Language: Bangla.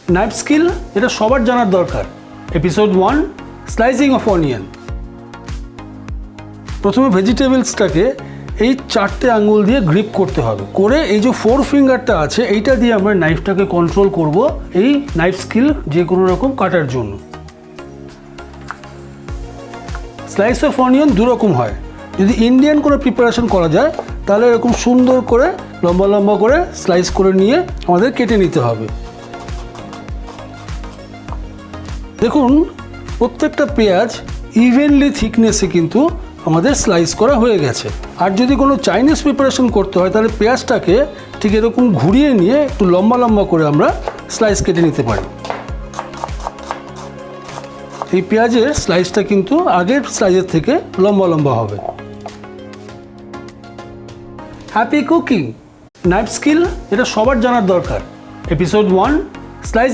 নাইফ স্কিল এটা সবার জানার দরকার। Episode 1, slicing of onion. প্রথমে ভেজিটেবলসটাকে এই 4টে আঙ্গুল দিয়ে গ্রিপ করতে হবে, করে এই যে 4 ফিঙ্গারটা আছে এইটা দিয়ে আমরা নাইফটাকে কন্ট্রোল করব এই নাইফ স্কিল যে কোনো রকম কাটার জন্য। স্লাইস অফ অনিয়ন দুরকম হয়। যদি ইন্ডিয়ান কোনো প্রিপারেশন করা যায় তাহলে এরকম সুন্দর করে লম্বা লম্বা করে স্লাইস করে নিয়ে আমাদের কেটে নিতে হবে। দেখুন প্রত্যেকটা পেঁয়াজ ইভেনলি থিকনেসে কিন্তু আমাদের স্লাইস করা হয়ে গেছে। আর যদি কোনো চাইনিজ প্রিপারেশন করতে হয় তাহলে পেঁয়াজটাকে ঠিক এরকম ঘুরিয়ে নিয়ে একটু লম্বা লম্বা করে আমরা স্লাইস কেটে নিতে পারি। এই পেঁয়াজের স্লাইসটা কিন্তু আগের স্লাইসের থেকে লম্বা লম্বা হবে। Happy cooking. নাইফ স্কিল এটা সবার জানার দরকার। Episode 1, slice